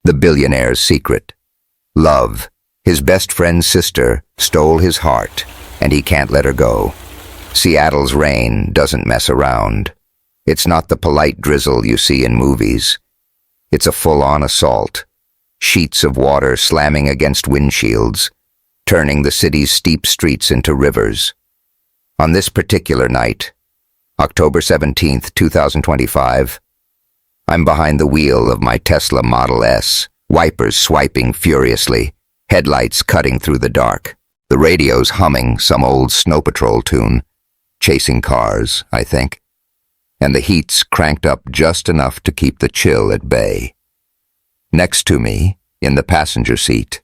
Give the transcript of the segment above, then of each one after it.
The billionaire's secret. Love, his best friend's sister, stole his heart, and he can't let her go. Seattle's rain doesn't mess around. It's not the polite drizzle you see in movies. It's a full-on assault. Sheets of water slamming against windshields, turning the city's steep streets into rivers. On this particular night, October 17th, 2025, I'm behind the wheel of my Tesla Model S, wipers swiping furiously, headlights cutting through the dark. The radio's humming some old Snow Patrol tune, chasing cars, I think, and the heat's cranked up just enough to keep the chill at bay. Next to me, in the passenger seat,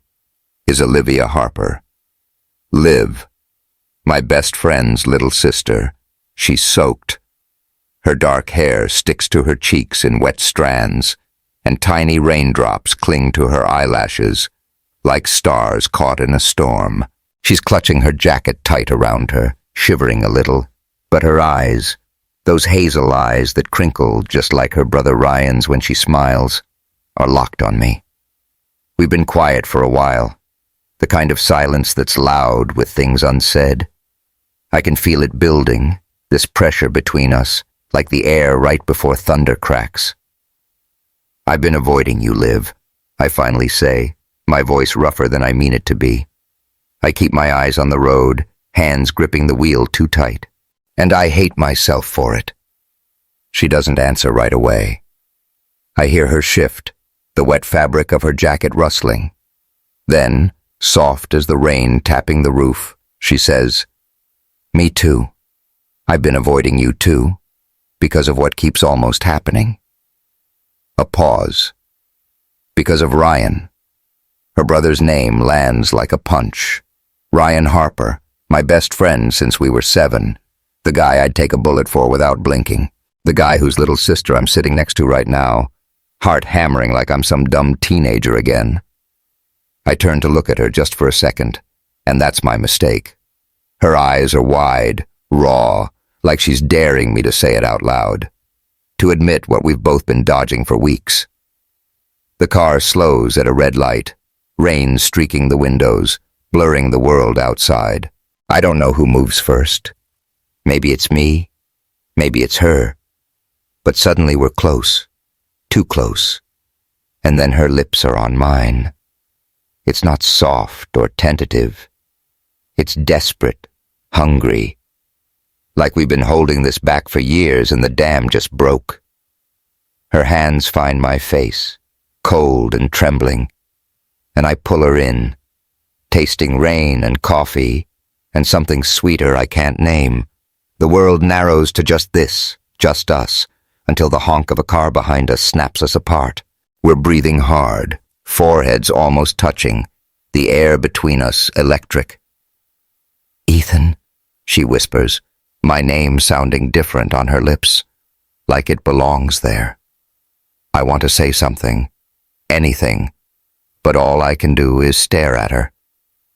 is Liv Harper. Liv, my best friend's little sister. She's soaked. Her dark hair sticks to her cheeks in wet strands, and tiny raindrops cling to her eyelashes, like stars caught in a storm. She's clutching her jacket tight around her, shivering a little, but her eyes, those hazel eyes that crinkle just like her brother Ryan's when she smiles, are locked on me. We've been quiet for a while, the kind of silence that's loud with things unsaid. I can feel it building, this pressure between us, like the air right before thunder cracks. I've been avoiding you, Liv, I finally say, my voice rougher than I mean it to be. I keep my eyes on the road, hands gripping the wheel too tight. And I hate myself for it. She doesn't answer right away. I hear her shift, the wet fabric of her jacket rustling. Then, soft as the rain tapping the roof, she says, "Me too. I've been avoiding you too, because of what keeps almost happening." A pause. Because of Ryan. Her brother's name lands like a punch. Ryan Harper, my best friend since we were 7, the guy I'd take a bullet for without blinking, the guy whose little sister I'm sitting next to right now, heart hammering like I'm some dumb teenager again. I turn to look at her just for a second, and that's my mistake. Her eyes are wide, raw, like she's daring me to say it out loud, to admit what we've both been dodging for weeks. The car slows at a red light, rain streaking the windows, blurring the world outside. I don't know who moves first. Maybe it's me, maybe it's her. But suddenly we're close, too close, and then her lips are on mine. It's not soft or tentative. It's desperate, hungry, like we've been holding this back for years and the dam just broke. Her hands find my face, cold and trembling, and I pull her in, tasting rain and coffee and something sweeter I can't name. The world narrows to just this, just us, until the honk of a car behind us snaps us apart. We're breathing hard, foreheads almost touching, the air between us electric. "Ethan," she whispers, my name sounding different on her lips, like it belongs there. I want to say something, anything, but all I can do is stare at her,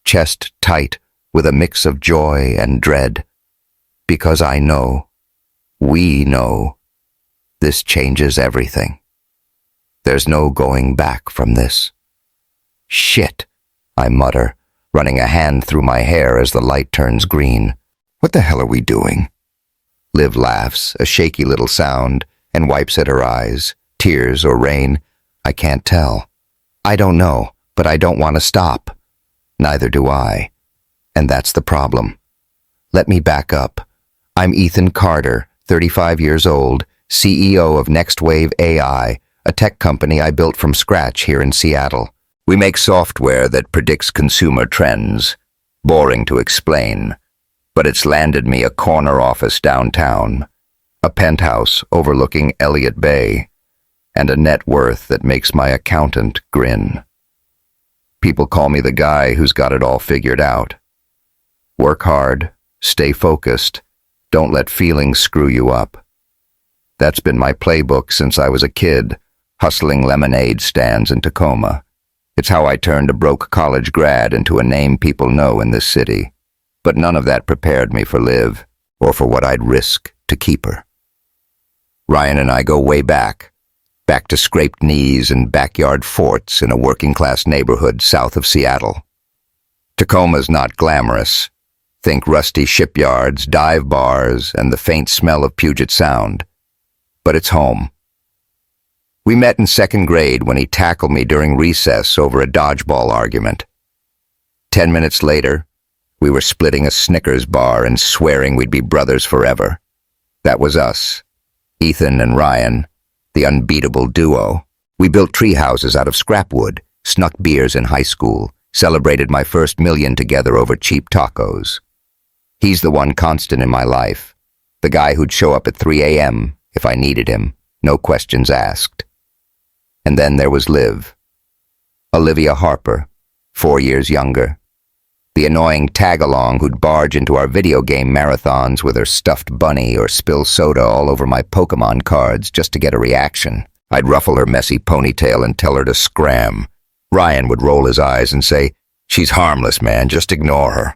chest tight with a mix of joy and dread, because I know, we know, this changes everything. There's no going back from this. "Shit," I mutter, running a hand through my hair as the light turns green. "What the hell are we doing?" Liv laughs, a shaky little sound, and wipes at her eyes. Tears or rain, I can't tell. I don't know, but I don't want to stop. Neither do I. And that's the problem. Let me back up. I'm Ethan Carter, 35 years old, CEO of Next Wave AI, a tech company I built from scratch here in Seattle. We make software that predicts consumer trends. Boring to explain, but it's landed me a corner office downtown, a penthouse overlooking Elliott Bay, and a net worth that makes my accountant grin. People call me the guy who's got it all figured out. Work hard, stay focused, don't let feelings screw you up. That's been my playbook since I was a kid, hustling lemonade stands in Tacoma. It's how I turned a broke college grad into a name people know in this city. But none of that prepared me for Liv, or for what I'd risk to keep her. Ryan and I go way back. back to scraped knees and backyard forts in a working-class neighborhood south of Seattle. Tacoma's not glamorous. Think rusty shipyards, dive bars, and the faint smell of Puget Sound. But it's home. We met in second grade when he tackled me during recess over a dodgeball argument. 10 minutes later, we were splitting a Snickers bar and swearing we'd be brothers forever. That was us, Ethan and Ryan, the unbeatable duo. We built tree houses out of scrap wood, snuck beers in high school, celebrated my first million together over cheap tacos. He's the one constant in my life, the guy who'd show up at 3 a.m. if I needed him, no questions asked. And then there was Liv. Olivia Harper, 4 years younger. The annoying tag-along who'd barge into our video game marathons with her stuffed bunny or spill soda all over my Pokemon cards just to get a reaction. I'd ruffle her messy ponytail and tell her to scram. Ryan would roll his eyes and say, "She's harmless, man, just ignore her."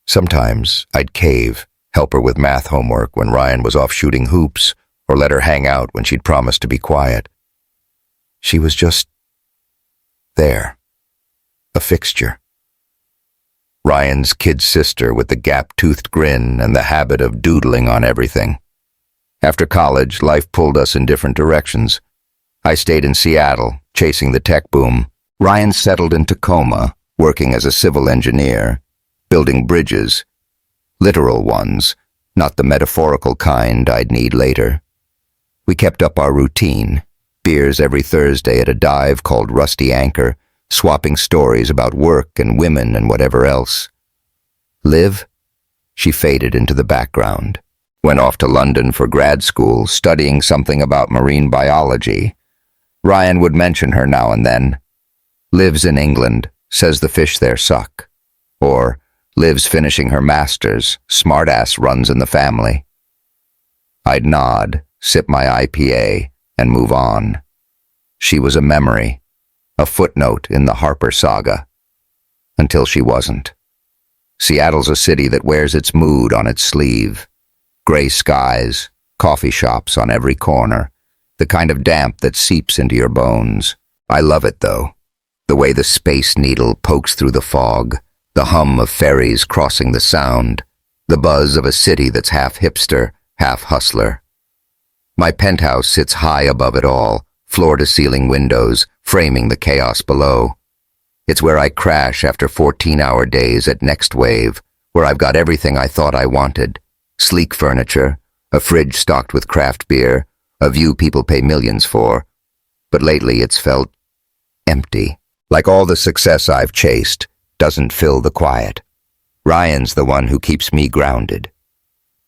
Sometimes I'd cave, help her with math homework when Ryan was off shooting hoops, or let her hang out when she'd promised to be quiet. She was just there, a fixture. Ryan's kid sister with the gap-toothed grin and the habit of doodling on everything. After college, life pulled us in different directions. I stayed in Seattle, chasing the tech boom. Ryan settled in Tacoma, working as a civil engineer, building bridges, literal ones, not the metaphorical kind I'd need later. We kept up our routine, beers every Thursday at a dive called Rusty Anchor, swapping stories about work and women and whatever else. Liv? She faded into the background. Went off to London for grad school, studying something about marine biology. Ryan would mention her now and then. Lives in England, says the fish there suck. Or, Liv's finishing her master's, smartass runs in the family. I'd nod, sip my IPA, and move on. She was a memory, a footnote in the Harper saga. Until she wasn't. Seattle's a city that wears its mood on its sleeve. Gray skies, coffee shops on every corner, the kind of damp that seeps into your bones. I love it, though. The way the Space Needle pokes through the fog, the hum of ferries crossing the Sound, the buzz of a city that's half hipster, half hustler. My penthouse sits high above it all, floor-to-ceiling windows, framing the chaos below. It's where I crash after 14-hour days at Next Wave, where I've got everything I thought I wanted. Sleek furniture, a fridge stocked with craft beer, a view people pay millions for. But lately it's felt empty. Like all the success I've chased doesn't fill the quiet. Ryan's the one who keeps me grounded.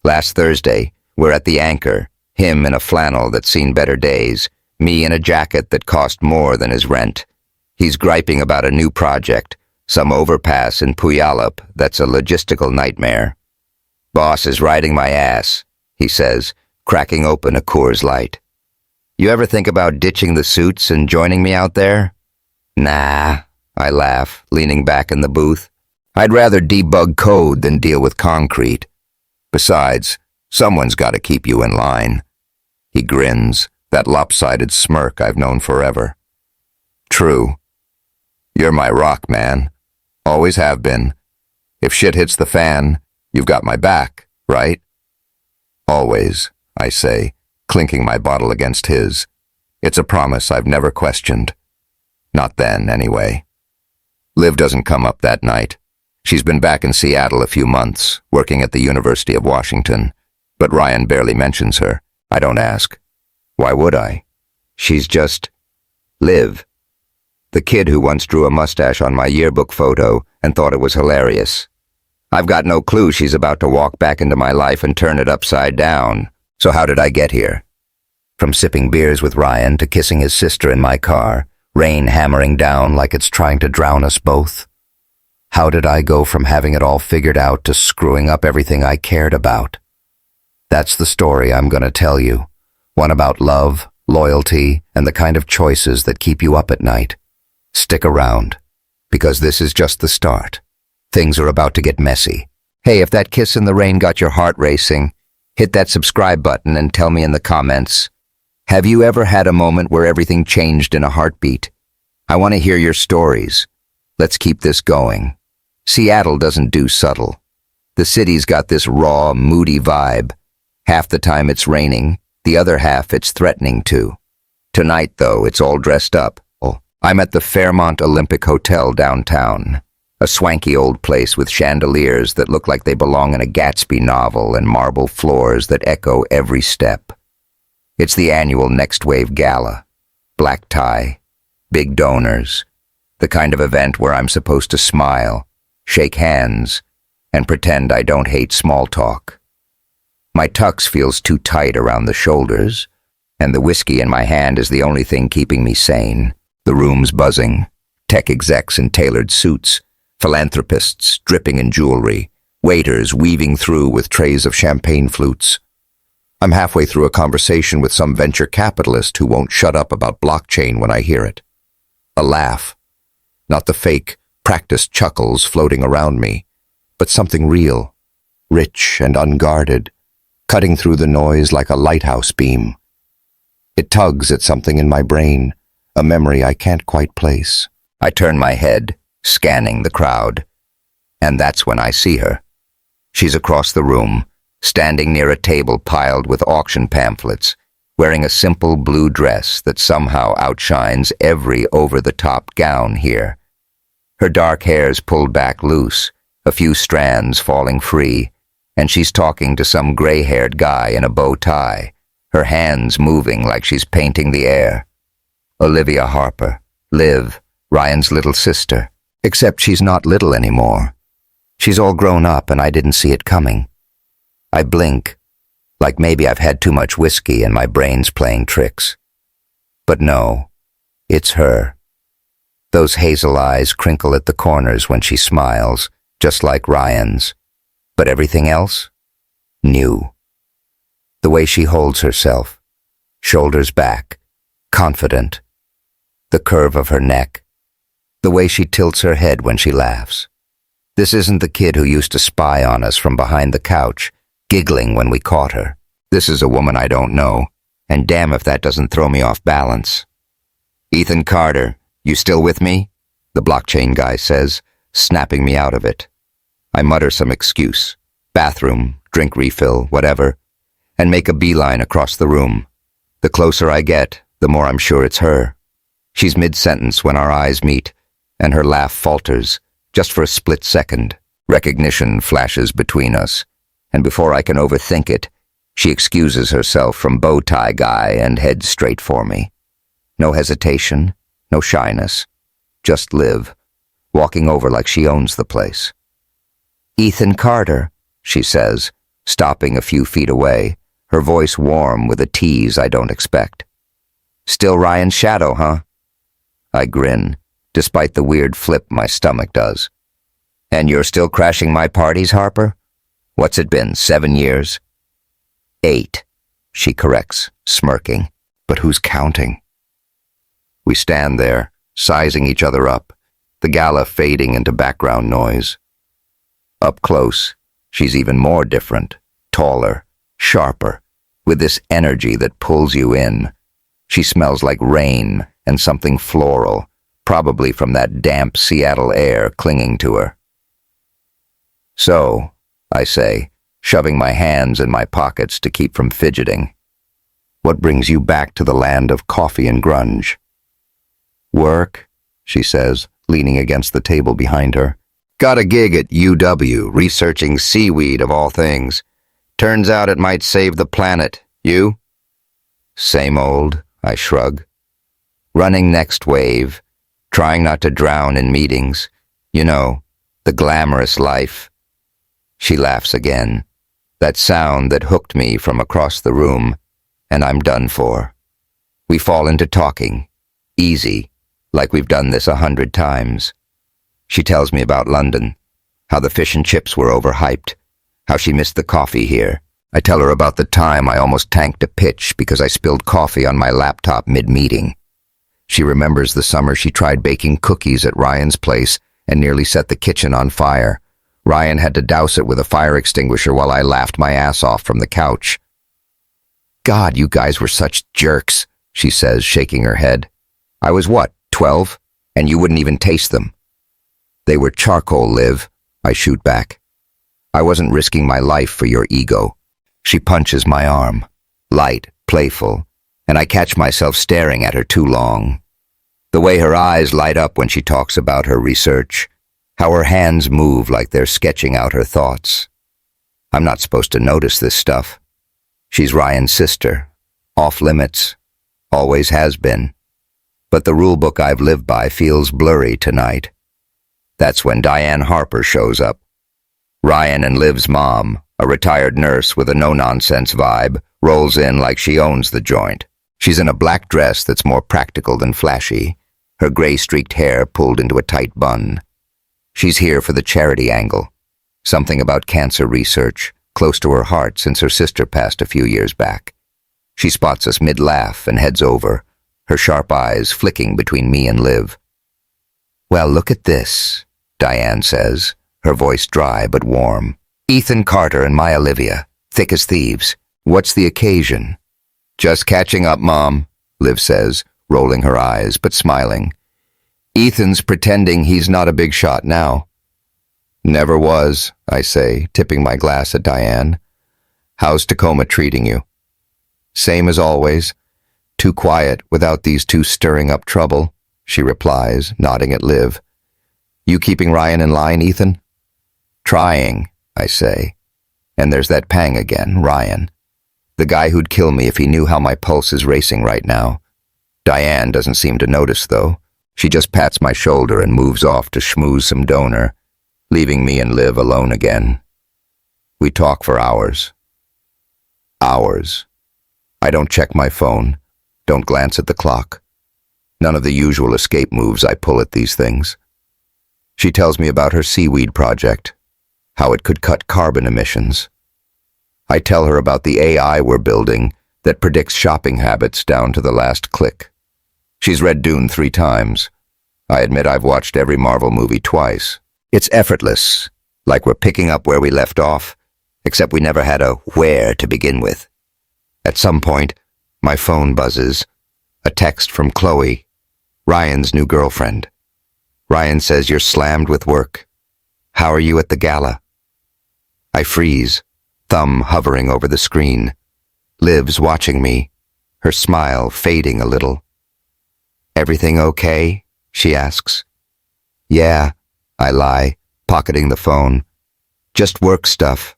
Last Thursday, we're at the Anchor, him in a flannel that's seen better days, me in a jacket that cost more than his rent. He's griping about a new project, some overpass in Puyallup that's a logistical nightmare. "Boss is riding my ass," he says, cracking open a Coors Light. "You ever think about ditching the suits and joining me out there?" "Nah," I laugh, leaning back in the booth. "I'd rather debug code than deal with concrete. Besides, someone's got to keep you in line." He grins, that lopsided smirk I've known forever. "True. You're my rock, man. Always have been. If shit hits the fan, you've got my back, right?" "Always," I say, clinking my bottle against his. It's a promise I've never questioned. Not then, anyway. Liv doesn't come up that night. She's been back in Seattle a few months, working at the University of Washington. But Ryan barely mentions her. I don't ask. Why would I? She's just Liv. The kid who once drew a mustache on my yearbook photo and thought it was hilarious. I've got no clue she's about to walk back into my life and turn it upside down. So how did I get here? From sipping beers with Ryan to kissing his sister in my car, rain hammering down like it's trying to drown us both. How did I go from having it all figured out to screwing up everything I cared about? That's the story I'm going to tell you. One about love, loyalty, and the kind of choices that keep you up at night. Stick around, because this is just the start. Things are about to get messy. Hey, if that kiss in the rain got your heart racing, hit that subscribe button and tell me in the comments, Have you ever had a moment where everything changed in a heartbeat? I want to hear your stories. Let's keep this going. Seattle doesn't do subtle. The city's got this raw, moody vibe. Half the time it's raining, the other half it's threatening to. Tonight, though, it's all dressed up. I'm at the Fairmont Olympic Hotel downtown, a swanky old place with chandeliers that look like they belong in a Gatsby novel and marble floors that echo every step. It's the annual Next Wave Gala. Black tie, big donors, the kind of event where I'm supposed to smile, shake hands, and pretend I don't hate small talk. My tux feels too tight around the shoulders, and the whiskey in my hand is the only thing keeping me sane. The room's buzzing, tech execs in tailored suits, philanthropists dripping in jewelry, waiters weaving through with trays of champagne flutes. I'm halfway through a conversation with some venture capitalist who won't shut up about blockchain when I hear it. A laugh, not the fake, practiced chuckles floating around me, but something real, rich and unguarded, cutting through the noise like a lighthouse beam. It tugs at something in my brain, a memory I can't quite place. I turn my head, scanning the crowd, and that's when I see her. She's across the room, standing near a table piled with auction pamphlets, wearing a simple blue dress that somehow outshines every over-the-top gown here. Her dark hair's pulled back loose, a few strands falling free, and she's talking to some gray-haired guy in a bow tie, her hands moving like she's painting the air. Olivia Harper, Liv, Ryan's little sister, except she's not little anymore. She's all grown up and I didn't see it coming. I blink, like maybe I've had too much whiskey and my brain's playing tricks. But no, it's her. Those hazel eyes crinkle at the corners when she smiles, just like Ryan's. But everything else? New. The way she holds herself, shoulders back, confident. The curve of her neck, the way she tilts her head when she laughs. This isn't the kid who used to spy on us from behind the couch, giggling when we caught her. This is a woman I don't know, and damn if that doesn't throw me off balance. Ethan Carter, you still with me? The blockchain guy says, snapping me out of it. I mutter some excuse, bathroom, drink refill, whatever, and make a beeline across the room. The closer I get, the more I'm sure it's her. She's mid-sentence when our eyes meet, and her laugh falters, just for a split second. Recognition flashes between us, and before I can overthink it, she excuses herself from bow tie guy and heads straight for me. No hesitation, no shyness, just Liv, walking over like she owns the place. Ethan Carter, she says, stopping a few feet away, her voice warm with a tease I don't expect. Still Ryan's shadow, huh? I grin, despite the weird flip my stomach does. And you're still crashing my parties, Harper? What's it been, 7 years? 8, she corrects, smirking. But who's counting? We stand there, sizing each other up, the gala fading into background noise. Up close, she's even more different, taller, sharper, with this energy that pulls you in. She smells like rain and something floral, probably from that damp Seattle air clinging to her. So, I say, shoving my hands in my pockets to keep from fidgeting, what brings you back to the land of coffee and grunge? Work, she says, leaning against the table behind her. Got a gig at UW, researching seaweed of all things. Turns out it might save the planet. You? Same old, I shrug. Running Next Wave, trying not to drown in meetings. You know, the glamorous life. She laughs again, that sound that hooked me from across the room, and I'm done for. We fall into talking, easy, like we've done this 100 times. She tells me about London, how the fish and chips were overhyped, how she missed the coffee here. I tell her about the time I almost tanked a pitch because I spilled coffee on my laptop mid-meeting. She remembers the summer she tried baking cookies at Ryan's place and nearly set the kitchen on fire. Ryan had to douse it with a fire extinguisher while I laughed my ass off from the couch. God, you guys were such jerks, she says, shaking her head. I was what, 12? And you wouldn't even taste them. They were charcoal, Liv, I shoot back. I wasn't risking my life for your ego. She punches my arm, light, playful, and I catch myself staring at her too long. The way her eyes light up when she talks about her research, how her hands move like they're sketching out her thoughts. I'm not supposed to notice this stuff. She's Ryan's sister, off limits, always has been. But the rule book I've lived by feels blurry tonight. That's when Liv Harper shows up. Ryan and Liv's mom, a retired nurse with a no-nonsense vibe, rolls in like she owns the joint. She's in a black dress that's more practical than flashy, her gray-streaked hair pulled into a tight bun. She's here for the charity angle, something about cancer research, close to her heart since her sister passed a few years back. She spots us mid-laugh and heads over, her sharp eyes flicking between me and Liv. Well, look at this, Diane says, her voice dry but warm. Ethan Carter and my Olivia, thick as thieves. What's the occasion? Just catching up, Mom, Liv says, rolling her eyes but smiling. Ethan's pretending he's not a big shot now. Never was, I say, tipping my glass at Diane. How's Tacoma treating you? Same as always. Too quiet without these two stirring up trouble, she replies, nodding at Liv. You keeping Ryan in line, Ethan? Trying, I say. And there's that pang again, Ryan. The guy who'd kill me if he knew how my pulse is racing right now. Diane doesn't seem to notice, though. She just pats my shoulder and moves off to schmooze some donor, leaving me and Liv alone again. We talk for hours. Hours. I don't check my phone, don't glance at the clock. None of the usual escape moves I pull at these things. She tells me about her seaweed project, how it could cut carbon emissions. I tell her about the AI we're building that predicts shopping habits down to the last click. She's read Dune 3 times. I admit I've watched every Marvel movie twice. It's effortless, like we're picking up where we left off, except we never had a where to begin with. At some point, my phone buzzes. A text from Chloe, Ryan's new girlfriend. Ryan says you're slammed with work. How are you at the gala? I freeze, thumb hovering over the screen. Liv's watching me, her smile fading a little. Everything okay? She asks. Yeah, I lie, pocketing the phone. Just work stuff.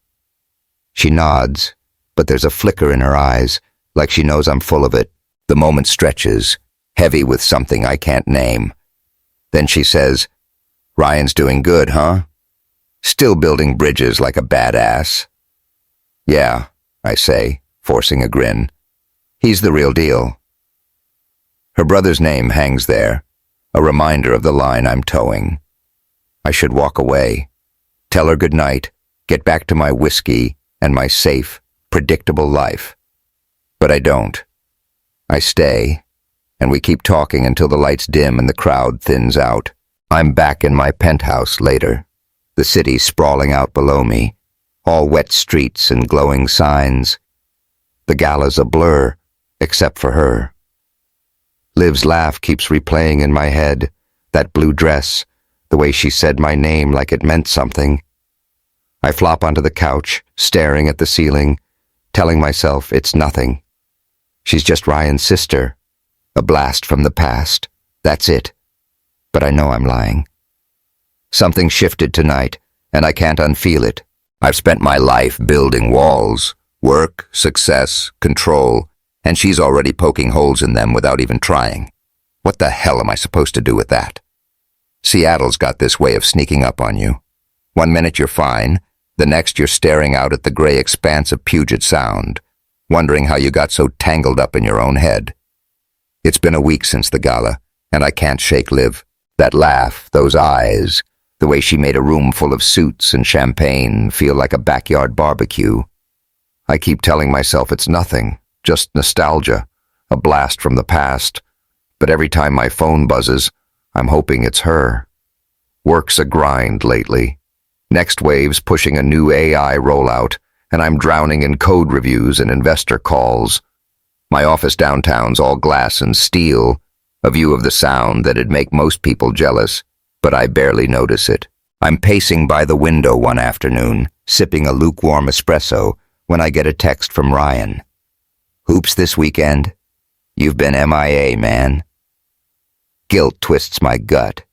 She nods, but there's a flicker in her eyes, like she knows I'm full of it. The moment stretches, heavy with something I can't name. Then she says, Ryan's doing good, huh? Still building bridges like a badass. Yeah, I say, forcing a grin. He's the real deal. Her brother's name hangs there, a reminder of the line I'm towing. I should walk away, tell her goodnight, get back to my whiskey and my safe, predictable life. But I don't. I stay, and we keep talking until the lights dim and the crowd thins out. I'm back in my penthouse later, the city sprawling out below me, all wet streets and glowing signs. The gala's a blur, except for her. Liv's laugh keeps replaying in my head, that blue dress, the way she said my name like it meant something. I flop onto the couch, staring at the ceiling, telling myself it's nothing. She's just Ryan's sister, a blast from the past, that's it. But I know I'm lying. Something shifted tonight, and I can't unfeel it. I've spent my life building walls, work, success, control, and she's already poking holes in them without even trying. What the hell am I supposed to do with that? Seattle's got this way of sneaking up on you. One minute you're fine, the next you're staring out at the gray expanse of Puget Sound, wondering how you got so tangled up in your own head. It's been a week since the gala, and I can't shake Liv. That laugh, those eyes, the way she made a room full of suits and champagne feel like a backyard barbecue. I keep telling myself it's nothing, just nostalgia, a blast from the past, but every time my phone buzzes, I'm hoping it's her. Work's a grind lately. Next Wave's pushing a new AI rollout, and I'm drowning in code reviews and investor calls, My office downtown's all glass and steel, a view of the Sound that'd make most people jealous, but I barely notice it. I'm pacing by the window one afternoon, sipping a lukewarm espresso, when I get a text from Ryan. "Hoops this weekend? You've been MIA, man." Guilt twists my gut.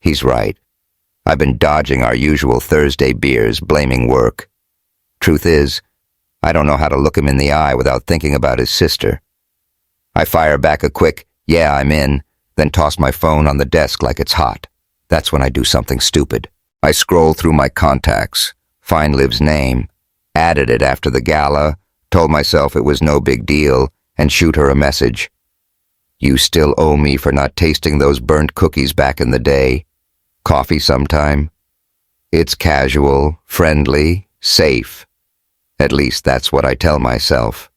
He's right. I've been dodging our usual Thursday beers, blaming work. Truth is, I don't know how to look him in the eye without thinking about his sister. I fire back a quick, "Yeah, I'm in," then toss my phone on the desk like it's hot. That's when I do something stupid. I scroll through my contacts, find Liv's name, added it after the gala, told myself it was no big deal, and shoot her a message. "You still owe me for not tasting those burnt cookies back in the day. Coffee sometime?" It's casual, friendly, safe. At least that's what I tell myself.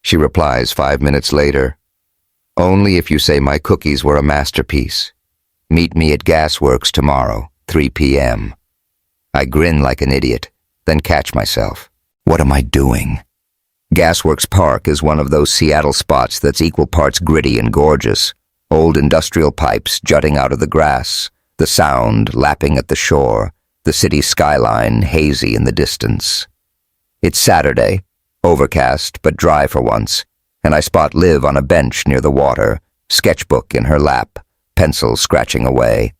She replies 5 minutes later. "Only if you say my cookies were a masterpiece. Meet me at Gasworks tomorrow, 3 p.m. I grin like an idiot, then catch myself. What am I doing? Gasworks Park is one of those Seattle spots that's equal parts gritty and gorgeous. Old industrial pipes jutting out of the grass, the Sound lapping at the shore, the city skyline hazy in the distance. It's Saturday, overcast but dry for once, and I spot Liv on a bench near the water, sketchbook in her lap, pencil scratching away.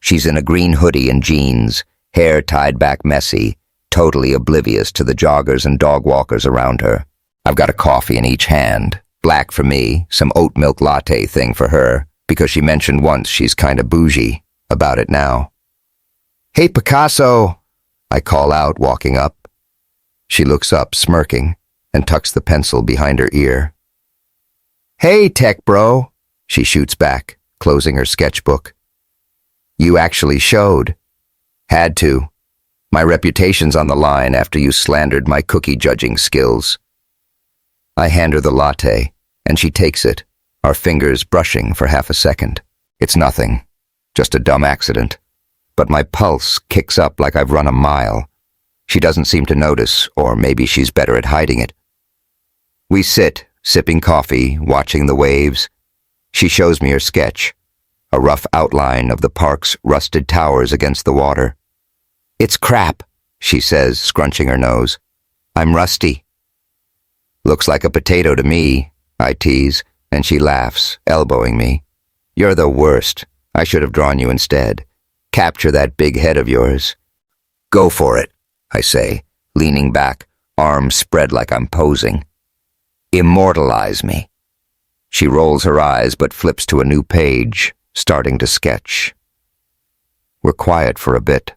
She's in a green hoodie and jeans, hair tied back messy, totally oblivious to the joggers and dog walkers around her. I've got a coffee in each hand, black for me, some oat milk latte thing for her, because she mentioned once she's kinda bougie about it now. "Hey, Picasso," I call out, walking up. She looks up, smirking, and tucks the pencil behind her ear. "Hey, tech bro," she shoots back, closing her sketchbook. "You actually showed." "Had to. My reputation's on the line after you slandered my cookie judging skills." I hand her the latte, and she takes it, our fingers brushing for half a second. It's nothing, just a dumb accident. But my pulse kicks up like I've run a mile. She doesn't seem to notice, or maybe she's better at hiding it. We sit, sipping coffee, watching the waves. She shows me her sketch, a rough outline of the park's rusted towers against the water. "It's crap," she says, scrunching her nose. "I'm rusty." "Looks like a potato to me," I tease, and she laughs, elbowing me. "You're the worst. I should have drawn you instead. Capture that big head of yours." "Go for it," I say, leaning back, arms spread like I'm posing. "Immortalize me." She rolls her eyes but flips to a new page, starting to sketch. We're quiet for a bit,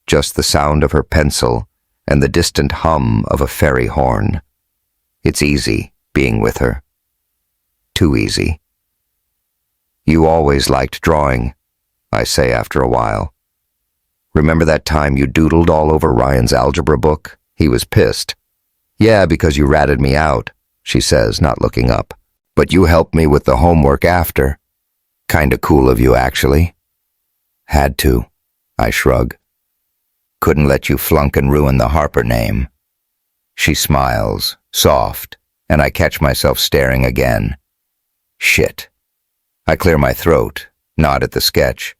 just the sound of her pencil and the distant hum of a ferry horn. It's easy being with her. Too easy. "You always liked drawing," I say after a while. "Remember that time you doodled all over Ryan's algebra book? He was pissed." "Yeah, because you ratted me out," she says, not looking up. "But you helped me with the homework after." "Kinda cool of you, actually." "Had to," I shrug. "Couldn't let you flunk and ruin the Harper name." She smiles, soft, and I catch myself staring again. Shit. I clear my throat, nod at the sketch.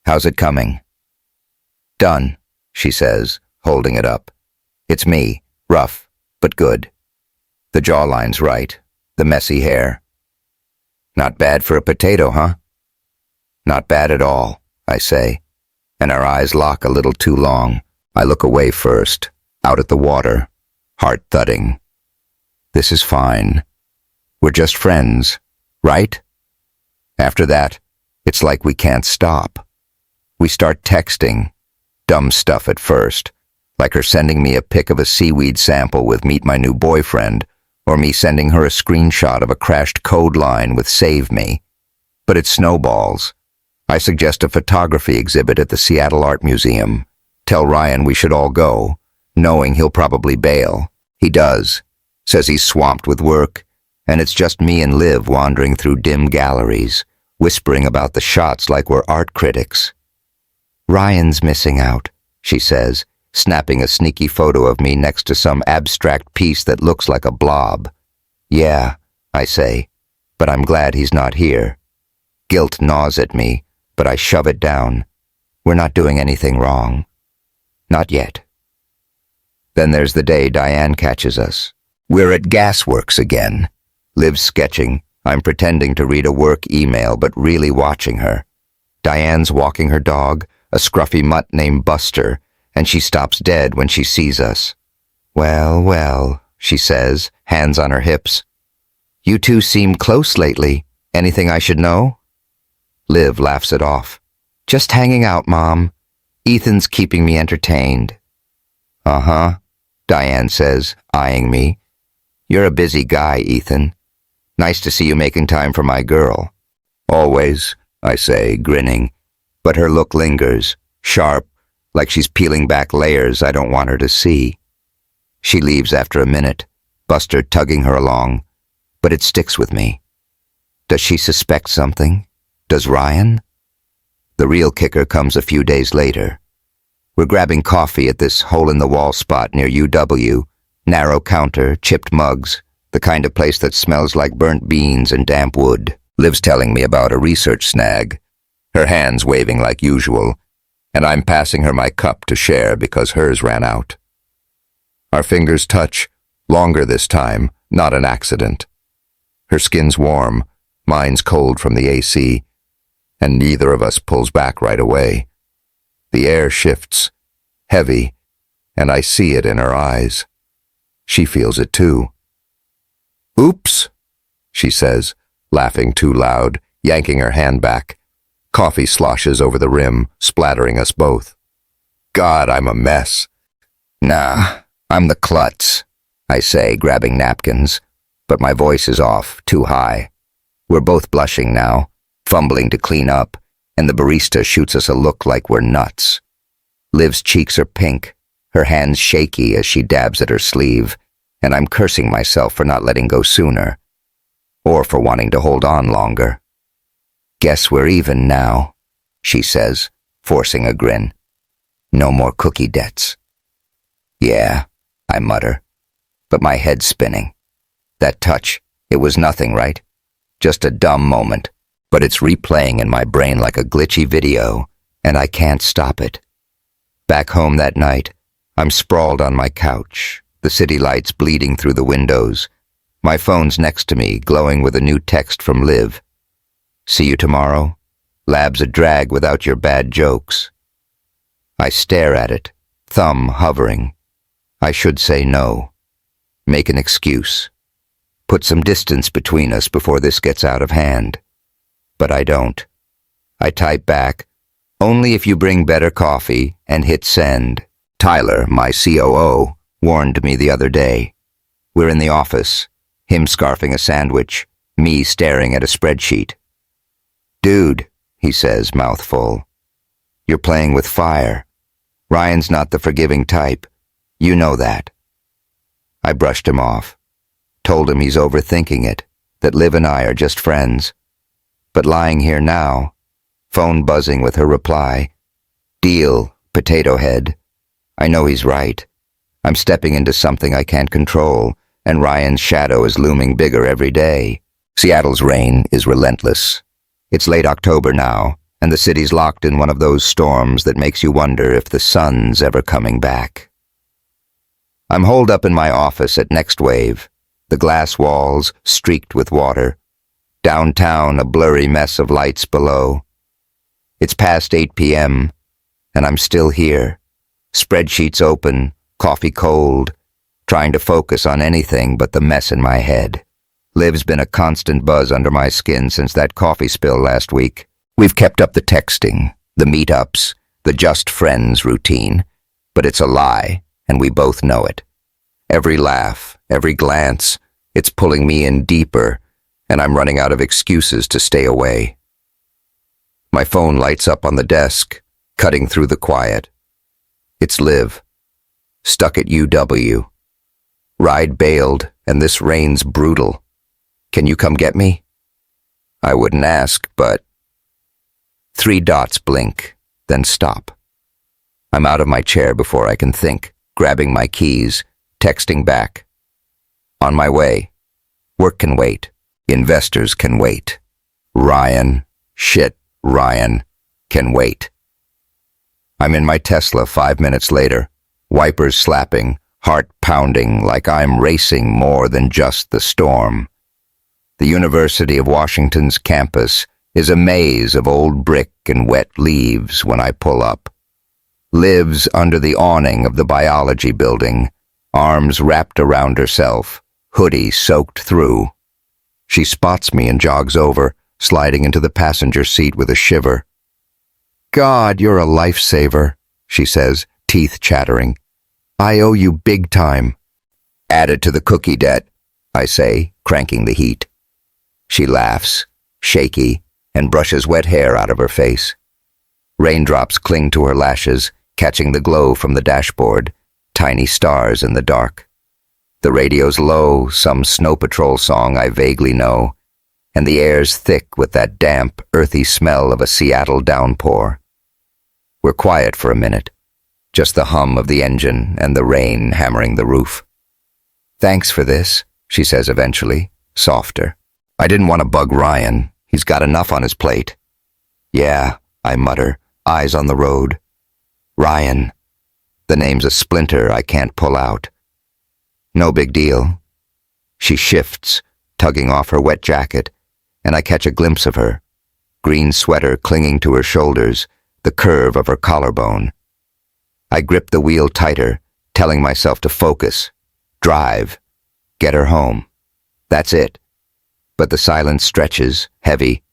"How's it coming?" "Done," she says, holding it up. "It's me, rough, but good. The jawline's right, the messy hair. Not bad for a potato, huh?" "Not bad at all," I say, and our eyes lock a little too long. I look away first, out at the water, heart thudding. This is fine. We're just friends, right? After that, it's like we can't stop. We start texting, dumb stuff at first, like her sending me a pic of a seaweed sample with "Meet my new boyfriend," or me sending her a screenshot of a crashed code line with "Save me." But it snowballs. I suggest a photography exhibit at the Seattle Art Museum. Tell Ryan we should all go, knowing he'll probably bail. He does. Says he's swamped with work, and it's just me and Liv wandering through dim galleries, whispering about the shots like we're art critics. "Ryan's missing out," she says, snapping a sneaky photo of me next to some abstract piece that looks like a blob. Yeah, I say, but I'm glad he's not here. Guilt gnaws at me, but I shove it down. We're not doing anything wrong. Not yet. Then there's the day Diane catches us. We're at Gasworks again. Liv's sketching. I'm pretending to read a work email, but really watching her. Diane's walking her dog, a scruffy mutt named Buster, and she stops dead when she sees us. Well, well, she says, hands on her hips. You two seem close lately. Anything I should know? Liv laughs it off. Just hanging out, Mom. Ethan's keeping me entertained. Uh-huh, Diane says, eyeing me. You're a busy guy, Ethan. Nice to see you making time for my girl. Always, I say, grinning, but her look lingers, sharp, like she's peeling back layers I don't want her to see. She leaves after a minute, Buster tugging her along, but it sticks with me. Does she suspect something? Does Ryan? The real kicker comes a few days later. We're grabbing coffee at this hole-in-the-wall spot near UW, narrow counter, chipped mugs, the kind of place that smells like burnt beans and damp wood. Liv's telling me about a research snag, her hands waving like usual, and I'm passing her my cup to share because hers ran out. Our fingers touch, longer this time, not an accident. Her skin's warm, mine's cold from the AC, and neither of us pulls back right away. The air shifts, heavy, and I see it in her eyes. She feels it too. Oops, she says, laughing too loud, yanking her hand back. Coffee sloshes over the rim, splattering us both. God, I'm a mess. Nah, I'm the klutz, I say, grabbing napkins, but my voice is off, too high. We're both blushing now, fumbling to clean up, and the barista shoots us a look like we're nuts. Liv's cheeks are pink, her hands shaky as she dabs at her sleeve, and I'm cursing myself for not letting go sooner, or for wanting to hold on longer. Guess we're even now, she says, forcing a grin. No more cookie debts. Yeah, I mutter, but my head's spinning. That touch, it was nothing, right? Just a dumb moment, but it's replaying in my brain like a glitchy video, and I can't stop it. Back home that night, I'm sprawled on my couch, the city lights bleeding through the windows. My phone's next to me, glowing with a new text from Liv. See you tomorrow? Lab's a drag without your bad jokes. I stare at it, thumb hovering. I should say no. Make an excuse. Put some distance between us before this gets out of hand. But I don't. I type back, only if you bring better coffee, and hit send. Tyler, my COO, warned me the other day. We're in the office, him scarfing a sandwich, me staring at a spreadsheet. Dude, he says, mouth full. You're playing with fire. Ryan's not the forgiving type. You know that. I brushed him off. Told him he's overthinking it, that Liv and I are just friends. But lying here now, phone buzzing with her reply. Deal, potato head. I know he's right. I'm stepping into something I can't control, and Ryan's shadow is looming bigger every day. Seattle's rain is relentless. It's late October now, and the city's locked in one of those storms that makes you wonder if the sun's ever coming back. I'm holed up in my office at Next Wave, the glass walls streaked with water. Downtown, a blurry mess of lights below. It's past 8 p.m., and I'm still here. Spreadsheets open, coffee cold, trying to focus on anything but the mess in my head. Liv's been a constant buzz under my skin since that coffee spill last week. We've kept up the texting, the meetups, the just friends routine, but it's a lie, and we both know it. Every laugh, every glance, it's pulling me in deeper, and I'm running out of excuses to stay away. My phone lights up on the desk, cutting through the quiet. It's Liv, stuck at UW. Ride bailed, and this rain's brutal. Can you come get me? I wouldn't ask, but... 3 dots blink, then stop. I'm out of my chair before I can think, grabbing my keys, texting back. On my way. Work can wait. Investors can wait. Ryan, can wait. I'm in my Tesla 5 minutes later, wipers slapping, heart pounding like I'm racing more than just the storm. The University of Washington's campus is a maze of old brick and wet leaves when I pull up. Liv's under the awning of the biology building, arms wrapped around herself, hoodie soaked through. She spots me and jogs over, sliding into the passenger seat with a shiver. "God, you're a lifesaver," she says, teeth chattering. "I owe you big time." "Added to the cookie debt," I say, cranking the heat. She laughs, shaky, and brushes wet hair out of her face. Raindrops cling to her lashes, catching the glow from the dashboard, tiny stars in the dark. The radio's low, some Snow Patrol song I vaguely know, and the air's thick with that damp, earthy smell of a Seattle downpour. We're quiet for a minute, just the hum of the engine and the rain hammering the roof. "Thanks for this," she says eventually, softer. "I didn't want to bug Ryan. He's got enough on his plate." "Yeah," I mutter, eyes on the road. "Ryan." The name's a splinter I can't pull out. "No big deal." She shifts, tugging off her wet jacket, and I catch a glimpse of her, green sweater clinging to her shoulders, the curve of her collarbone. I grip the wheel tighter, telling myself to focus, drive, get her home. That's it. But the silence stretches, heavy,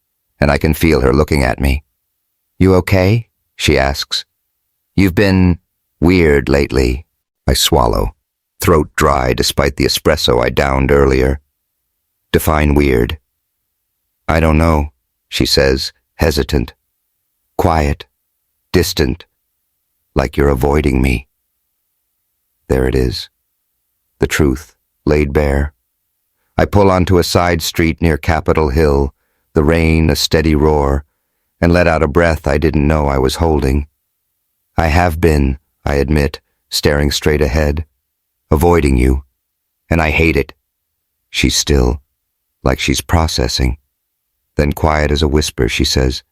and I can feel her looking at me. "You okay?" she asks. "You've been weird lately." I swallow, throat dry despite the espresso I downed earlier. Define weird. "I don't know," she says, hesitant. "Quiet, distant, like you're avoiding me." There it is. The truth, laid bare. I pull onto a side street near Capitol Hill, the rain a steady roar, and let out a breath I didn't know I was holding. I have been, I admit, staring straight ahead, avoiding you, and I hate it. She's still, like she's processing. Then quiet as a whisper, she says,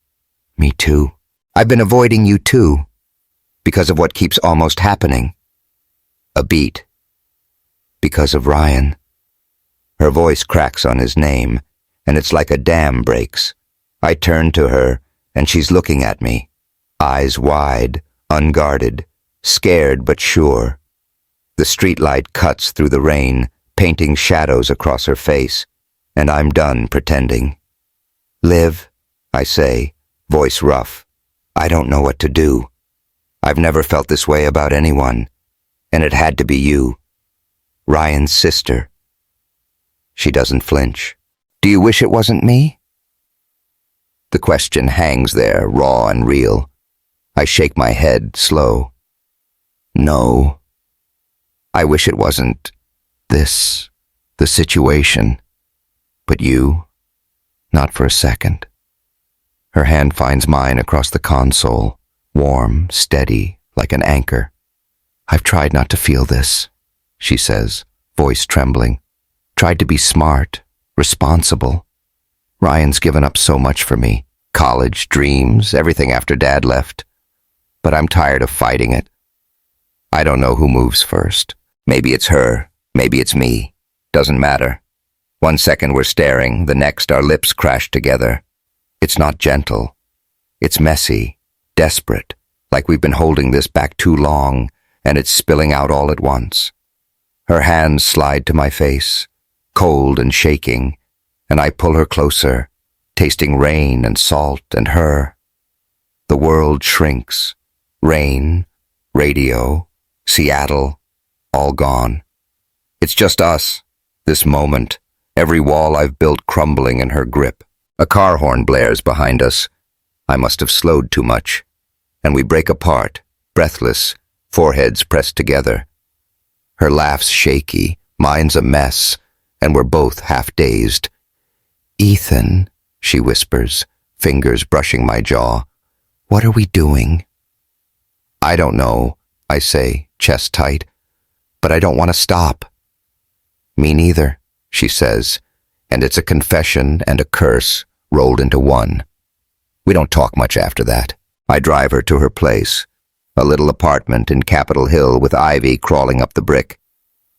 "Me too. I've been avoiding you too, because of what keeps almost happening." A beat. Because of Ryan. Her voice cracks on his name, and it's like a dam breaks. I turn to her, and she's looking at me, eyes wide, unguarded, scared but sure. The streetlight cuts through the rain, painting shadows across her face, and I'm done pretending. "Liv," I say, voice rough, "I don't know what to do. I've never felt this way about anyone, and it had to be you. Ryan's sister." She doesn't flinch. "Do you wish it wasn't me?" The question hangs there, raw and real. I shake my head, slow. "No. I wish it wasn't this, the situation. But you, not for a second." Her hand finds mine across the console, warm, steady, like an anchor. "I've tried not to feel this," she says, voice trembling. "Tried to be smart, responsible. Ryan's given up so much for me. College, dreams, everything after Dad left. But I'm tired of fighting it. I don't know who moves first. Maybe it's her, maybe it's me. Doesn't matter. 1 second we're staring, the next our lips crash together. It's not gentle. It's messy, desperate, like we've been holding this back too long, and it's spilling out all at once. Her hands slide to my face, cold and shaking, and I pull her closer, tasting rain and salt and her. The world shrinks. Rain, radio, Seattle, all gone. It's just us, this moment, every wall I've built crumbling in her grip. A car horn blares behind us. I must have slowed too much. And we break apart, breathless, foreheads pressed together. Her laugh's shaky, mine's a mess, and we're both half-dazed. "Ethan," she whispers, fingers brushing my jaw. "What are we doing?" "I don't know," I say, chest tight, "but I don't want to stop." "Me neither," she says, and it's a confession and a curse rolled into one. We don't talk much after that. I drive her to her place, a little apartment in Capitol Hill with ivy crawling up the brick,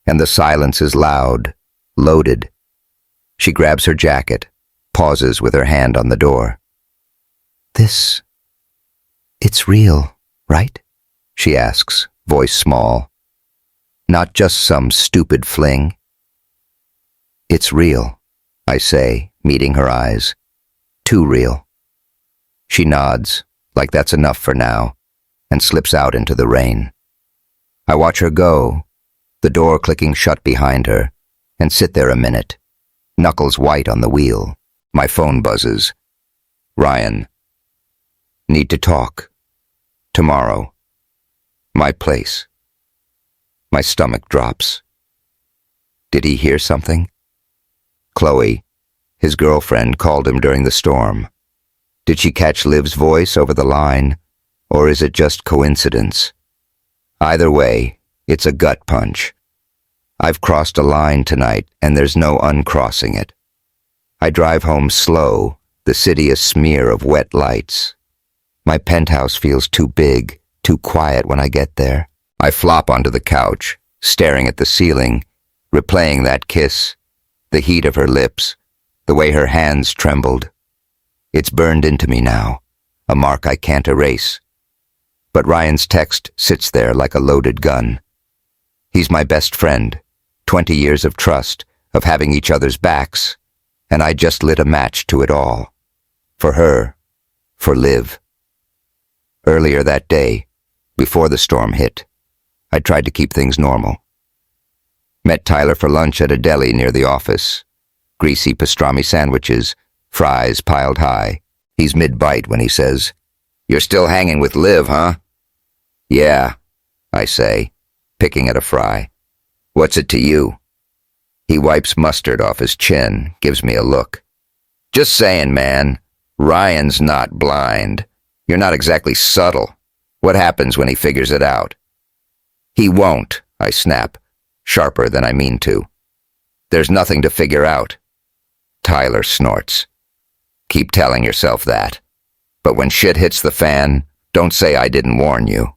and the silence is loud, loaded. She grabs her jacket, pauses with her hand on the door. It's real, right? She asks, voice small. Not just some stupid fling. It's real, I say, meeting her eyes. Too real. She nods, like that's enough for now, and slips out into the rain. I watch her go, the door clicking shut behind her, and sit there a minute, knuckles white on the wheel. My phone buzzes. Ryan. Need to talk. Tomorrow. My place. My stomach drops. Did he hear something? Chloe, his girlfriend, called him during the storm. Did she catch Liv's voice over the line, or is it just coincidence? Either way, it's a gut punch. I've crossed a line tonight, and there's no uncrossing it. I drive home slow, the city a smear of wet lights. My penthouse feels too big, too quiet when I get there. I flop onto the couch, staring at the ceiling, replaying that kiss, the heat of her lips, the way her hands trembled. It's burned into me now, a mark I can't erase. But Ryan's text sits there like a loaded gun. He's my best friend, 20 years of trust, of having each other's backs, and I just lit a match to it all. For her, for Liv. Earlier that day, before the storm hit, I tried to keep things normal. Met Tyler for lunch at a deli near the office. Greasy pastrami sandwiches, fries piled high. He's mid-bite when he says, "You're still hanging with Liv, huh?" "Yeah," I say, picking at a fry. "What's it to you?" He wipes mustard off his chin, gives me a look. "Just saying, man. Ryan's not blind. You're not exactly subtle. What happens when he figures it out?" "He won't," I snap, sharper than I mean to. "There's nothing to figure out." Tyler snorts. "Keep telling yourself that. But when shit hits the fan, don't say I didn't warn you."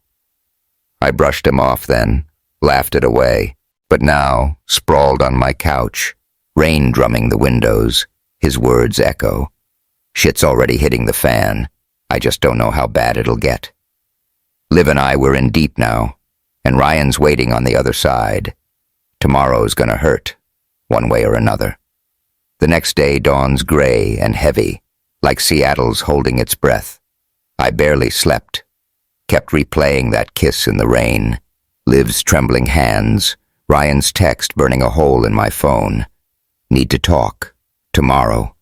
I brushed him off then, laughed it away. But now, sprawled on my couch, rain drumming the windows, his words echo. Shit's already hitting the fan. I just don't know how bad it'll get. Liv and I were in deep now, and Ryan's waiting on the other side. Tomorrow's gonna hurt, one way or another. The next day dawns gray and heavy, like Seattle's holding its breath. I barely slept, kept replaying that kiss in the rain, Liv's trembling hands, Ryan's text burning a hole in my phone. Need to talk. Tomorrow.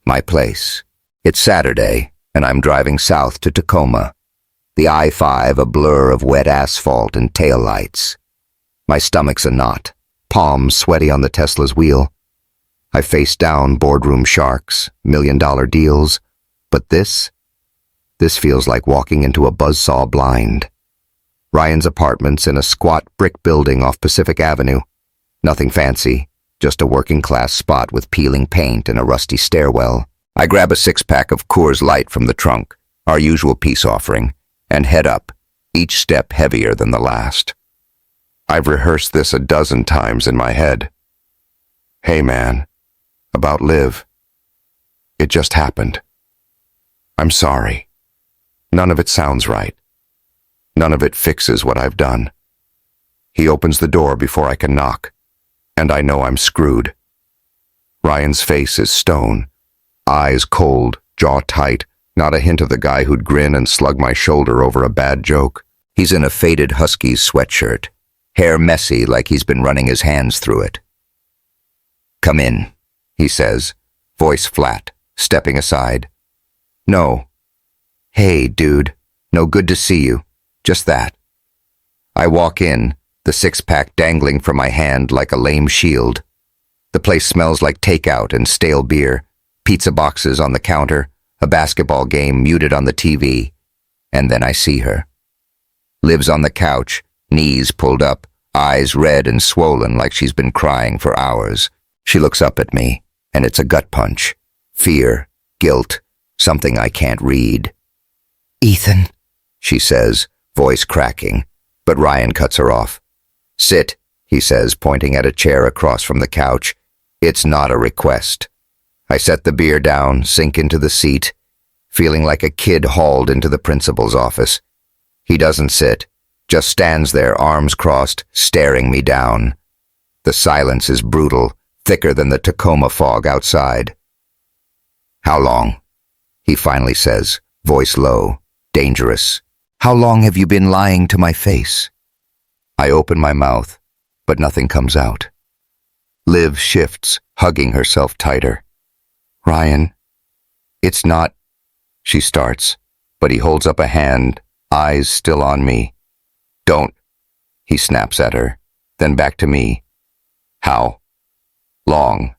My place. It's Saturday, and I'm driving south to Tacoma. The I-5 a blur of wet asphalt and taillights. My stomach's a knot, palms sweaty on the Tesla's wheel. I face down boardroom sharks, million-dollar deals, but this feels like walking into a buzzsaw blind. Ryan's apartment's in a squat brick building off Pacific Avenue. Nothing fancy, just a working-class spot with peeling paint and a rusty stairwell. I grab a six-pack of Coors Light from the trunk, our usual peace offering, and head up, each step heavier than the last. I've rehearsed this a dozen times in my head. "Hey man, about Liv. It just happened. I'm sorry. None of it sounds right. None of it fixes what I've done." He opens the door before I can knock, and I know I'm screwed. Ryan's face is stone, eyes cold, jaw tight, not a hint of the guy who'd grin and slug my shoulder over a bad joke. He's in a faded Huskies sweatshirt, hair messy like he's been running his hands through it. "Come in," he says, voice flat, stepping aside. "No." "Hey, dude. No, good to see you. Just that." I walk in, the six-pack dangling from my hand like a lame shield. The place smells like takeout and stale beer, pizza boxes on the counter, a basketball game muted on the TV. And then I see her. Liv's on the couch, knees pulled up, eyes red and swollen like she's been crying for hours. She looks up at me, and it's a gut punch. Fear, guilt, something I can't read. "Ethan," she says, voice cracking, but Ryan cuts her off. "Sit," he says, pointing at a chair across from the couch. "It's not a request." I set the beer down, sink into the seat, feeling like a kid hauled into the principal's office. He doesn't sit, just stands there, arms crossed, staring me down. The silence is brutal, thicker than the Tacoma fog outside. "How long?" he finally says, voice low, dangerous. "How long have you been lying to my face?" I open my mouth, but nothing comes out. Liv shifts, hugging herself tighter. "Ryan, it's not," she starts, but he holds up a hand, eyes still on me. "Don't," he snaps at her, then back to me. "How long?"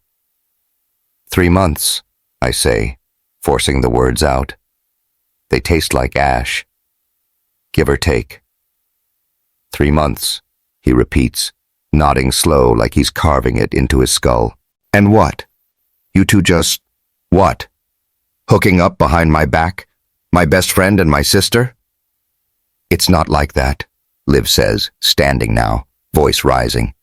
"3 months, I say, forcing the words out. They taste like ash. Give or take. 3 months, he repeats, nodding slow like he's carving it into his skull. "And what? You two just, what? Hooking up behind my back? My best friend and my sister?" "It's not like that," Liv says, standing now, voice rising.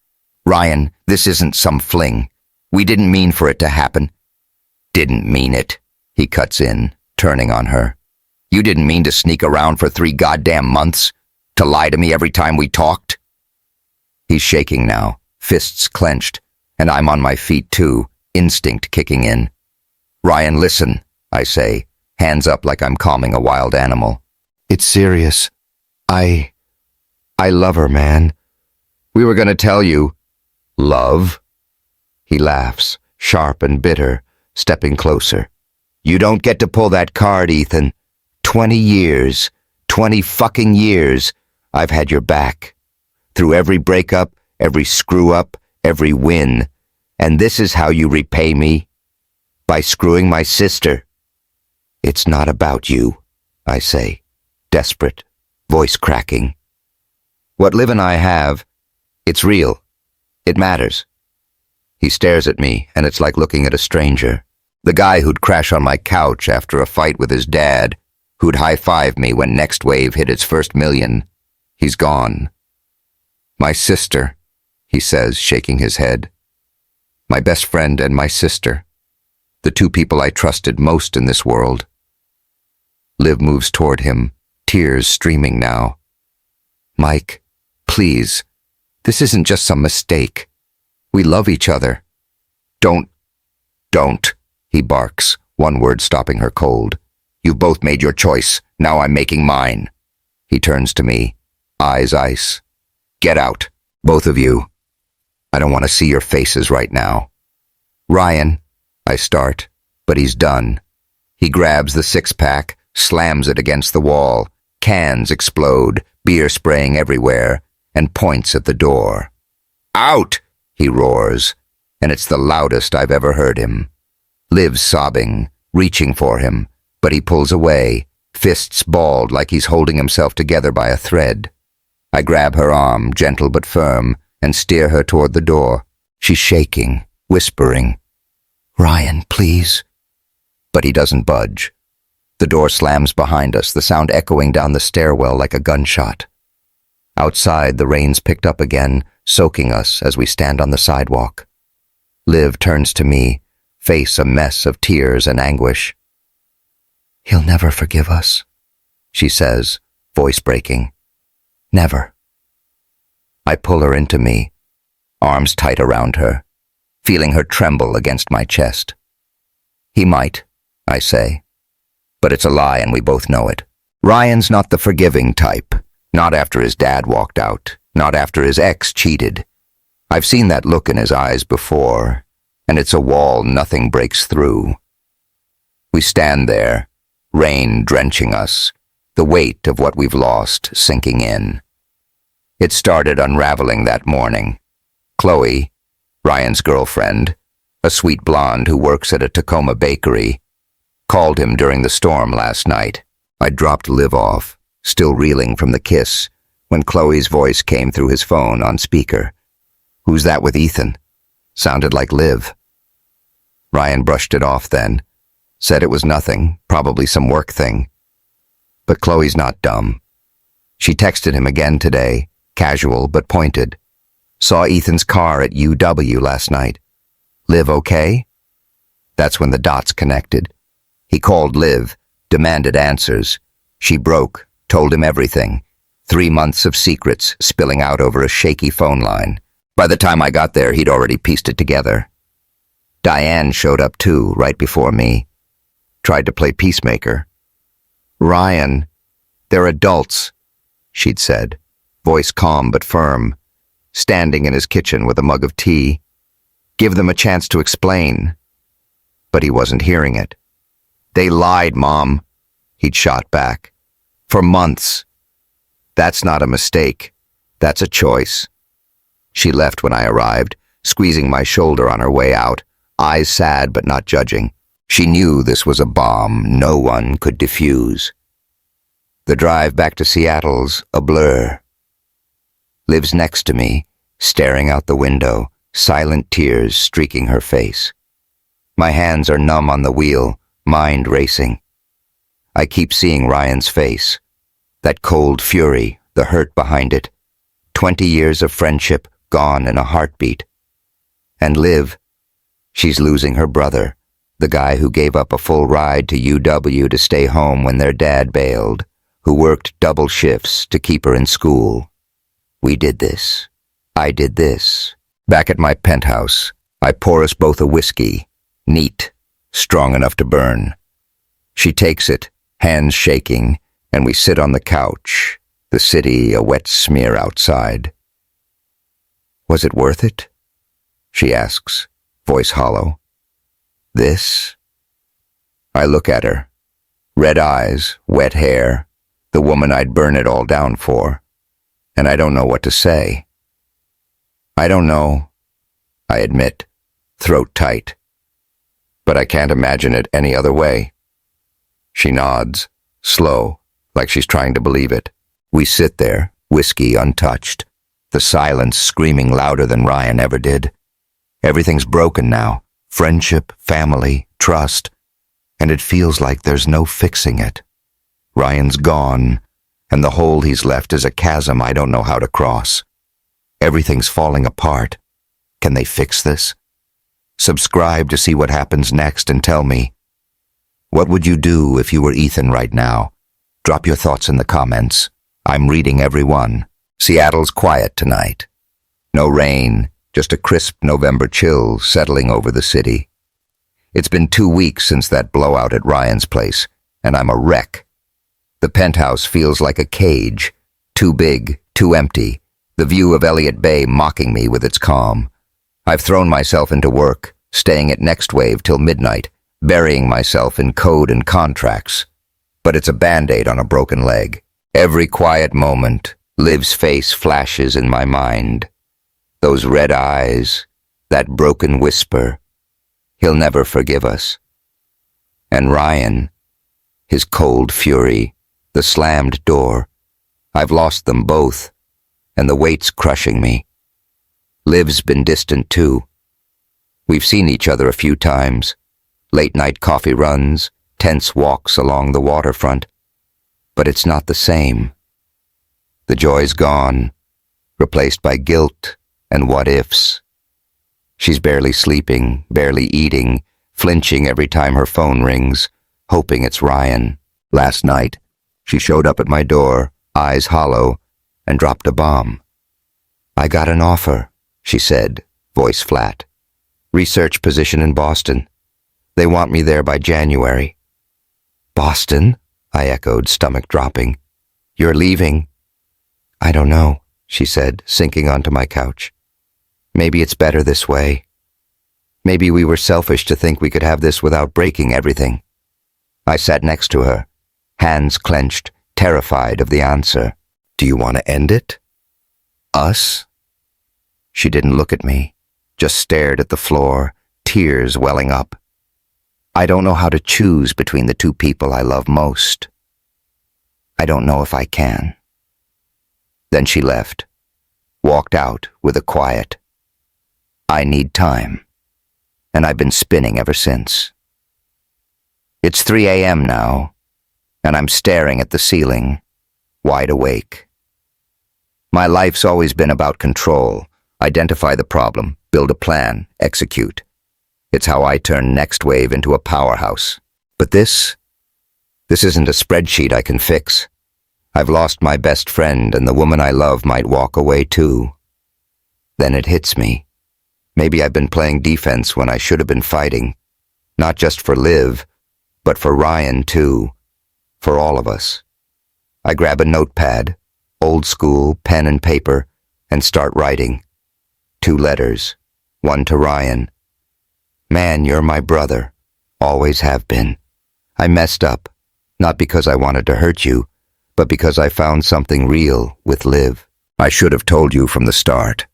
"Ryan, this isn't some fling. We didn't mean for it to happen." "Didn't mean it," he cuts in, turning on her. "You didn't mean to sneak around for 3 goddamn months? To lie to me every time we talked?" He's shaking now, fists clenched, and I'm on my feet too, instinct kicking in. "Ryan, listen," I say, hands up like I'm calming a wild animal. "It's serious. I love her, man. We were gonna tell you." "Love?" He laughs, sharp and bitter, stepping closer. "You don't get to pull that card, Ethan. 20 years, 20 fucking years, I've had your back. Through every breakup, every screw-up, every win. And this is how you repay me? By screwing my sister." "It's not about you," I say, desperate, voice cracking. "What Liv and I have, it's real. It matters." He stares at me, and it's like looking at a stranger. The guy who'd crash on my couch after a fight with his dad, who'd high-five me when Next Wave hit its first million. He's gone. "My sister," he says, shaking his head. "My best friend and my sister. The 2 people I trusted most in this world." Liv moves toward him, tears streaming now. "Mike, please, this isn't just some mistake. We love each other." Don't, he barks, one word stopping her cold. "You've both made your choice. Now I'm making mine." He turns to me, eyes ice. "Get out, both of you. I don't want to see your faces right now." "Ryan," I start, but he's done. He grabs the 6-pack, slams it against the wall, cans explode, beer spraying everywhere, and points at the door. "Out!" he roars, and it's the loudest I've ever heard him. Liv's sobbing, reaching for him, but he pulls away, fists balled like he's holding himself together by a thread. I grab her arm, gentle but firm, and steer her toward the door. She's shaking, whispering, "Ryan, please." But he doesn't budge. The door slams behind us, the sound echoing down the stairwell like a gunshot. Outside, the rain's picked up again, soaking us as we stand on the sidewalk. Liv turns to me, face a mess of tears and anguish. "He'll never forgive us," she says, voice breaking. "Never." I pull her into me, arms tight around her, feeling her tremble against my chest. "He might," I say, but it's a lie and we both know it. Ryan's not the forgiving type, not after his dad walked out, not after his ex cheated. I've seen that look in his eyes before, and it's a wall nothing breaks through. We stand there, rain drenching us, the weight of what we've lost sinking in. It started unraveling that morning. Chloe, Ryan's girlfriend, a sweet blonde who works at a Tacoma bakery, called him during the storm last night. I dropped Liv off, still reeling from the kiss, when Chloe's voice came through his phone on speaker. "Who's that with Ethan?" Sounded like Liv. Ryan brushed it off then. Said it was nothing, probably some work thing. But Chloe's not dumb. She texted him again today, casual but pointed. Saw Ethan's car at UW last night. Liv okay? That's when the dots connected. He called Liv, demanded answers. She broke, told him everything. 3 months of secrets spilling out over a shaky phone line. By the time I got there, he'd already pieced it together. Diane showed up too, right before me. Tried to play peacemaker. Ryan, they're adults, she'd said, voice calm but firm, standing in his kitchen with a mug of tea. Give them a chance to explain. But he wasn't hearing it. They lied, Mom, he'd shot back. For months. That's not a mistake. That's a choice. She left when I arrived, squeezing my shoulder on her way out, eyes sad but not judging. She knew this was a bomb no one could defuse. The drive back to Seattle's a blur. Liv's next to me, staring out the window, silent tears streaking her face. My hands are numb on the wheel, mind racing. I keep seeing Ryan's face. That cold fury, the hurt behind it. 20 years of friendship gone in a heartbeat. And Liv, she's losing her brother, the guy who gave up a full ride to UW to stay home when their dad bailed, who worked double shifts to keep her in school. We did this. I did this. Back at my penthouse, I pour us both a whiskey, neat, strong enough to burn. She takes it, hands shaking, and we sit on the couch, the city a wet smear outside. Was it worth it? She asks, voice hollow. This? I look at her. Red eyes, wet hair, the woman I'd burn it all down for. And I don't know what to say. I don't know, I admit, throat tight. But I can't imagine it any other way. She nods, slow, like she's trying to believe it. We sit there, whiskey untouched, the silence screaming louder than Ryan ever did. Everything's broken now. Friendship, family, trust, and it feels like there's no fixing it. Ryan's gone, and the hole he's left is a chasm I don't know how to cross. Everything's falling apart. Can they fix this? Subscribe to see what happens next and tell me, what would you do if you were Ethan right now? Drop your thoughts in the comments. I'm reading every one. Seattle's quiet tonight. No rain. Just a crisp November chill settling over the city. It's been 2 weeks since that blowout at Ryan's place, and I'm a wreck. The penthouse feels like a cage, too big, too empty, the view of Elliott Bay mocking me with its calm. I've thrown myself into work, staying at Next Wave till midnight, burying myself in code and contracts. But it's a Band-Aid on a broken leg. Every quiet moment, Liv's face flashes in my mind. Those red eyes, that broken whisper. He'll never forgive us. And Ryan, his cold fury, the slammed door. I've lost them both, and the weight's crushing me. Liv's been distant too. We've seen each other a few times. Late-night coffee runs, tense walks along the waterfront. But it's not the same. The joy's gone, replaced by guilt and what-ifs. She's barely sleeping, barely eating, flinching every time her phone rings, hoping it's Ryan. Last night, she showed up at my door, eyes hollow, and dropped a bomb. I got an offer, she said, voice flat. Research position in Boston. They want me there by January. Boston? I echoed, stomach dropping. You're leaving? I don't know, she said, sinking onto my couch. Maybe it's better this way. Maybe we were selfish to think we could have this without breaking everything. I sat next to her, hands clenched, terrified of the answer. Do you want to end it? Us? She didn't look at me, just stared at the floor, tears welling up. I don't know how to choose between the two people I love most. I don't know if I can. Then she left, walked out with a quiet, I need time. and I've been spinning ever since. It's 3 a.m. now, and I'm staring at the ceiling, wide awake. My life's always been about control. Identify the problem, build a plan, execute. It's how I turn Next Wave into a powerhouse. But this isn't a spreadsheet I can fix. I've lost my best friend, and the woman I love might walk away too. Then it hits me. Maybe I've been playing defense when I should have been fighting. Not just for Liv, but for Ryan too. For all of us. I grab a notepad, old school, pen and paper, and start writing. 2 letters, one to Ryan. Man, you're my brother. Always have been. I messed up, not because I wanted to hurt you, but because I found something real with Liv. I should have told you from the start.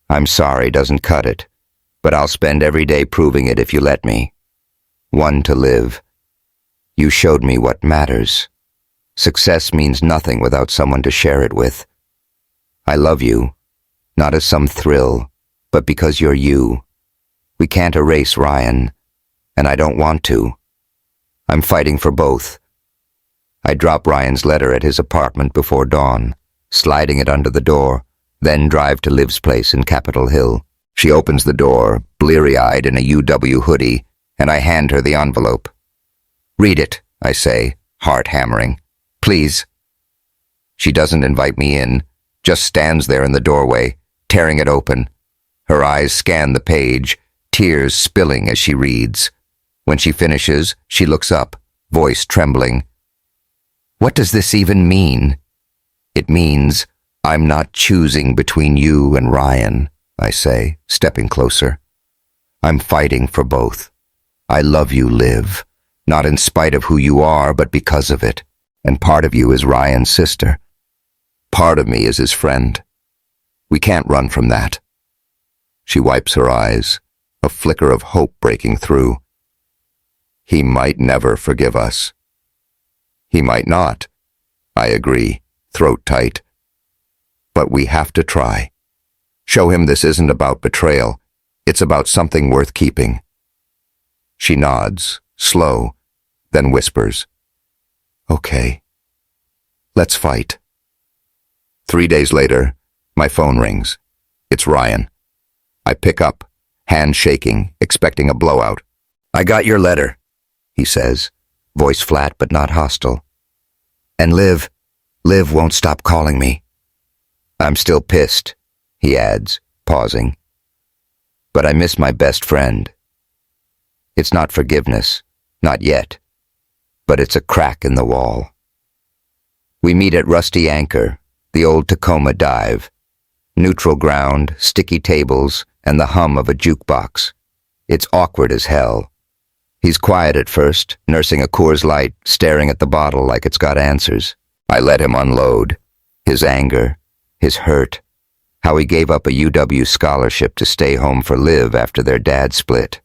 I'm sorry doesn't cut it, but I'll spend every day proving it if you let me. 1 to Liv. You showed me what matters. Success means nothing without someone to share it with. I love you, not as some thrill, but because you're you. We can't erase Ryan, and I don't want to. I'm fighting for both. I drop Ryan's letter at his apartment before dawn, sliding it under the door, then drive to Liv's place in Capitol Hill. She opens the door, bleary-eyed in a UW hoodie, and I hand her the envelope. Read it, I say, heart hammering. Please. She doesn't invite me in, just stands there in the doorway, tearing it open. Her eyes scan the page, tears spilling as she reads. When she finishes, she looks up, voice trembling. What does this even mean? It means I'm not choosing between you and Ryan, I say, stepping closer. I'm fighting for both. I love you, Liv, not in spite of who you are, but because of it. And part of you is Ryan's sister. Part of me is his friend. We can't run from that. She wipes her eyes, a flicker of hope breaking through. He might never forgive us. He might not, I agree, throat tight. But we have to try. Show him this isn't about betrayal. It's about something worth keeping. She nods, slow, then whispers. Okay. Let's fight. 3 days later, my phone rings. It's Ryan. I pick up, hand shaking, expecting a blowout. I got your letter, he says, voice flat but not hostile. And Liv won't stop calling me. I'm still pissed, he adds, pausing. But I miss my best friend. It's not forgiveness, not yet, but it's a crack in the wall. We meet at Rusty Anchor, the old Tacoma dive. Neutral ground, sticky tables, and the hum of a jukebox. It's awkward as hell. He's quiet at first, nursing a Coors Light, staring at the bottle like it's got answers. I let him unload. His anger, his hurt, how he gave up a UW scholarship to stay home for Liv after their dad split.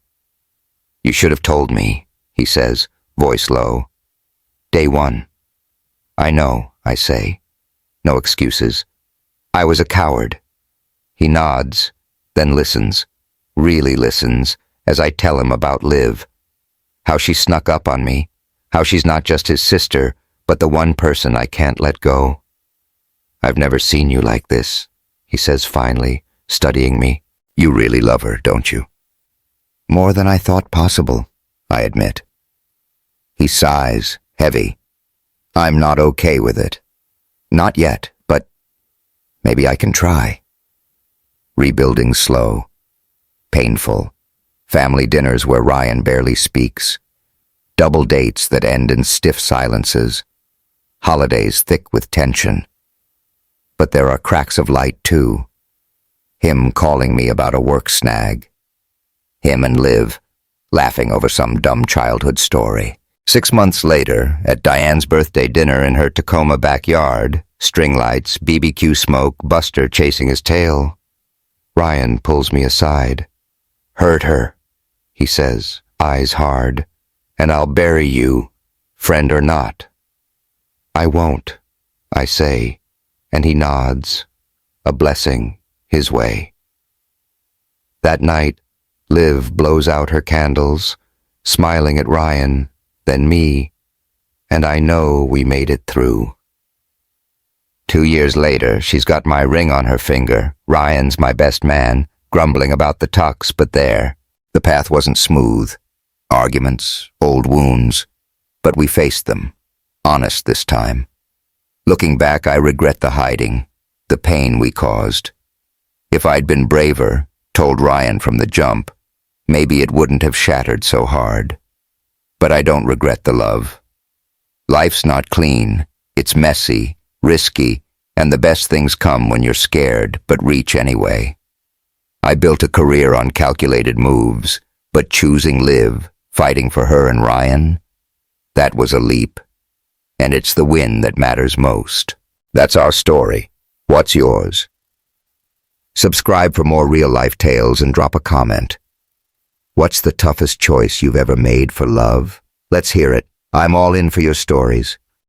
You should have told me, he says, voice low. Day 1. I know, I say. No excuses. I was a coward. He nods, then listens, really listens, as I tell him about Liv. How she snuck up on me, how she's not just his sister, but the one person I can't let go. I've never seen you like this, he says finally, studying me. You really love her, don't you? More than I thought possible, I admit. He sighs, heavy. I'm not okay with it. Not yet, but maybe I can try. Rebuilding slow, painful. Family dinners where Ryan barely speaks. Double dates that end in stiff silences. Holidays thick with tension. But there are cracks of light too. Him calling me about a work snag. Him and Liv laughing over some dumb childhood story. 6 months later, at Diane's birthday dinner in her Tacoma backyard, string lights, BBQ smoke, Buster chasing his tail, Ryan pulls me aside. Hurt her, he says, eyes hard, and I'll bury you, friend or not. I won't, I say, and he nods, a blessing his way. That night, Liv blows out her candles, smiling at Ryan, then me, and I know we made it through. 2 years later, she's got my ring on her finger. Ryan's my best man, grumbling about the tux, but there. The path wasn't smooth. Arguments, old wounds, but we faced them, honest this time. Looking back, I regret the hiding, the pain we caused. If I'd been braver, told Ryan from the jump, maybe it wouldn't have shattered so hard. But I don't regret the love. Life's not clean, it's messy, risky, and the best things come when you're scared, but reach anyway. I built a career on calculated moves, but choosing Liv, fighting for her and Ryan, that was a leap. And it's the win that matters most. That's our story. What's yours? Subscribe for more real-life tales and drop a comment. What's the toughest choice you've ever made for love? Let's hear it. I'm all in for your stories.